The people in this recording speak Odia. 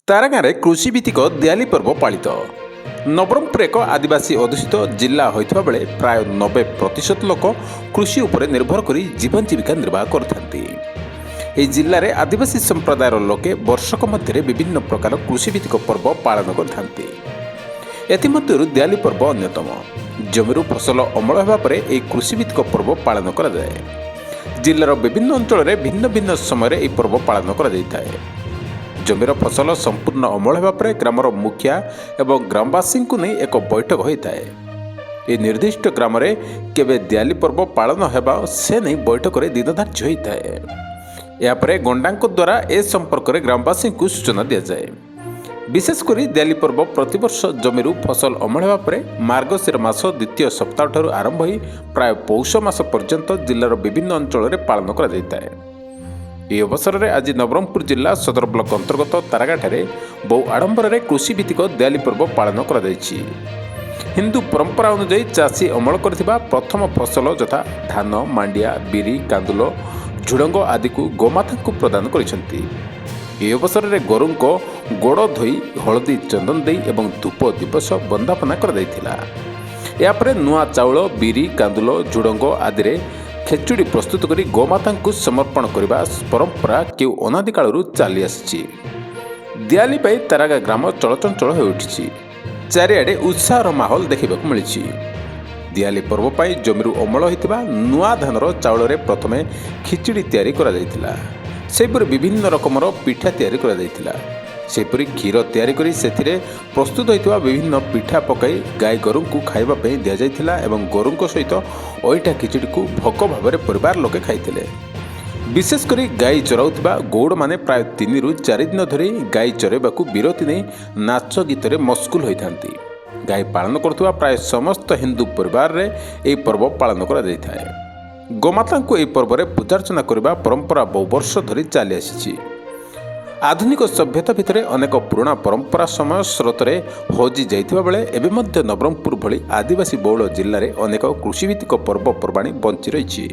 ତାରାଗାଁରେ କୃଷିଭିତ୍ତିକ ଦିଆଲି ପର୍ବ ପାଳିତ। ନବରଙ୍ଗପୁର ଏକ ଆଦିବାସୀ ଅଧ୍ୟୁଷିତ ଜିଲ୍ଲା ହୋଇଥିବା ବେଳେ ପ୍ରାୟ 90% ଲୋକ କୃଷି ଉପରେ ନିର୍ଭର କରି ଜୀବନ ଜୀବିକା ନିର୍ବାହ କରିଥାନ୍ତି। ଏହି ଜିଲ୍ଲାରେ ଆଦିବାସୀ ସମ୍ପ୍ରଦାୟର ଲୋକେ ବର୍ଷକ ମଧ୍ୟରେ ବିଭିନ୍ନ ପ୍ରକାର କୃଷିଭିତ୍ତିକ ପର୍ବ ପାଳନ କରିଥାନ୍ତି। ଏଥିମଧ୍ୟରୁ ଦିଆଲି ପର୍ବ ଅନ୍ୟତମ। ଜମିରୁ ଫସଲ ଅମଳ ହେବା ପରେ ଏହି କୃଷିଭିତ୍ତିକ ପର୍ବ ପାଳନ କରାଯାଏ। ଜିଲ୍ଲାର ବିଭିନ୍ନ ଅଞ୍ଚଳରେ ଭିନ୍ନ ଭିନ୍ନ ସମୟରେ ଏହି ପର୍ବ ପାଳନ କରାଯାଇଥାଏ। ଜମିର ଫସଲ ସମ୍ପୂର୍ଣ୍ଣ ଅମଳ ହେବା ପରେ ଗ୍ରାମର ମୁଖିଆ ଏବଂ ଗ୍ରାମବାସୀଙ୍କୁ ନେଇ ଏକ ବୈଠକ ହୋଇଥାଏ। ଏହି ନିର୍ଦ୍ଦିଷ୍ଟ ଗ୍ରାମରେ କେବେ ଦିଆଲି ପର୍ବ ପାଳନ ହେବା ସେ ନେଇ ବୈଠକରେ ଦିନ ଧାର୍ଯ୍ୟ ହୋଇଥାଏ। ଏହାପରେ ଗଣ୍ଡାଙ୍କ ଦ୍ୱାରା ଏ ସମ୍ପର୍କରେ ଗ୍ରାମବାସୀଙ୍କୁ ସୂଚନା ଦିଆଯାଏ। ବିଶେଷ କରି ଦିଆଲି ପର୍ବ ପ୍ରତିବର୍ଷ ଜମିରୁ ଫସଲ ଅମଳ ହେବା ପରେ ମାର୍ଗଶିର ମାସ ଦ୍ୱିତୀୟ ସପ୍ତାହଠାରୁ ଆରମ୍ଭ ହୋଇ ପ୍ରାୟ ପୌଷ ମାସ ପର୍ଯ୍ୟନ୍ତ ଜିଲ୍ଲାର ବିଭିନ୍ନ ଅଞ୍ଚଳରେ ପାଳନ କରାଯାଇଥାଏ। ଏହି ଅବସରରେ ଆଜି ନବରଙ୍ଗପୁର ଜିଲ୍ଲା ସଦର ବ୍ଲକ ଅନ୍ତର୍ଗତ ତାରାଗାଁଠାରେ ବହୁ ଆଡମ୍ବରରେ କୃଷିଭିତ୍ତିକ ଦିଆଲି ପର୍ବ ପାଳନ କରାଯାଇଛି। ହିନ୍ଦୁ ପରମ୍ପରା ଅନୁଯାୟୀ ଚାଷୀ ଅମଳ କରିଥିବା ପ୍ରଥମ ଫସଲ ଯଥା ଧାନ, ମାଣ୍ଡିଆ, ବିରି, କାନ୍ଦୁଲ, ଝୁଡ଼ଙ୍ଗ ଆଦିକୁ ଗୋମାତାଙ୍କୁ ପ୍ରଦାନ କରିଛନ୍ତି। ଏହି ଅବସରରେ ଗୋରୁଙ୍କ ଗୋଡ଼ ଧୋଇ ହଳଦୀ ଚନ୍ଦନ ଦେଇ ଏବଂ ଧୂପ ଦିବସ ବନ୍ଦାପନା କରାଯାଇଥିଲା। ଏହାପରେ ନୂଆ ଚାଉଳ, ବିରି, କାନ୍ଦୁଲ, ଝୁଡ଼ଙ୍ଗ ଆଦିରେ ଖେଚୁଡ଼ି ପ୍ରସ୍ତୁତ କରି ଗୋମାତାଙ୍କୁ ସମର୍ପଣ କରିବା ପରମ୍ପରା କେଉଁ ଅନାଦି କାଳରୁ ଚାଲି ଆସିଛି। ଦିଆଲି ପାଇଁ ତାରାଗାଁ ଗ୍ରାମ ଚଳଚଞ୍ଚଳ ହୋଇଉଠିଛି। ଚାରିଆଡ଼େ ଉତ୍ସାହର ମାହୋଲ ଦେଖିବାକୁ ମିଳିଛି। ଦିଆଲି ପର୍ବ ପାଇଁ ଜମିରୁ ଅମଳ ହୋଇଥିବା ନୂଆ ଧାନର ଚାଉଳରେ ପ୍ରଥମେ ଖିଚୁଡ଼ି ତିଆରି କରାଯାଇଥିଲା। ସେହିପରି ବିଭିନ୍ନ ରକମର ପିଠା ତିଆରି କରାଯାଇଥିଲା। ସେହିପରି କ୍ଷୀର ତିଆରି କରି ସେଥିରେ ପ୍ରସ୍ତୁତ ହୋଇଥିବା ବିଭିନ୍ନ ପିଠା ପକାଇ ଗାଈ ଗୋରୁଙ୍କୁ ଖାଇବା ପାଇଁ ଦିଆଯାଇଥିଲା ଏବଂ ଗୋରୁଙ୍କ ସହିତ ଅଇଁଠା ଖିଚୁଡ଼ିକୁ ଭୋଗ ଭାବରେ ପରିବାର ଲୋକେ ଖାଇଥିଲେ। ବିଶେଷ କରି ଗାଈ ଚରାଉଥିବା ଗୌଡ଼ମାନେ ପ୍ରାୟ 3ରୁ 4 ଦିନ ଧରି ଗାଈ ଚରାଇବାକୁ ବିରତି ନେଇ ନାଚ ଗୀତରେ ମସଗୁଲ ହୋଇଥାନ୍ତି। ଗାଈ ପାଳନ କରୁଥିବା ପ୍ରାୟ ସମସ୍ତ ହିନ୍ଦୁ ପରିବାରରେ ଏହି ପର୍ବ ପାଳନ କରାଯାଇଥାଏ। ଗୋମାତାଙ୍କୁ ଏହି ପର୍ବରେ ପୂଜାର୍ଚ୍ଚନା କରିବା ପରମ୍ପରା ବହୁ ବର୍ଷ ଧରି ଚାଲି ଆସିଛି। ଆଧୁନିକ ସଭ୍ୟତା ଭିତରେ ଅନେକ ପୁରୁଣା ପରମ୍ପରା ସମୟ ସ୍ରୋତରେ ହଜି ଯାଇଥିବା ବେଳେ ଏବେ ମଧ୍ୟ ନବରଙ୍ଗପୁର ଭଳି ଆଦିବାସୀ ବହୁଳ ଜିଲ୍ଲାରେ ଅନେକ କୃଷିଭିତ୍ତିକ ପର୍ବପର୍ବାଣି ବଞ୍ଚି ରହିଛି।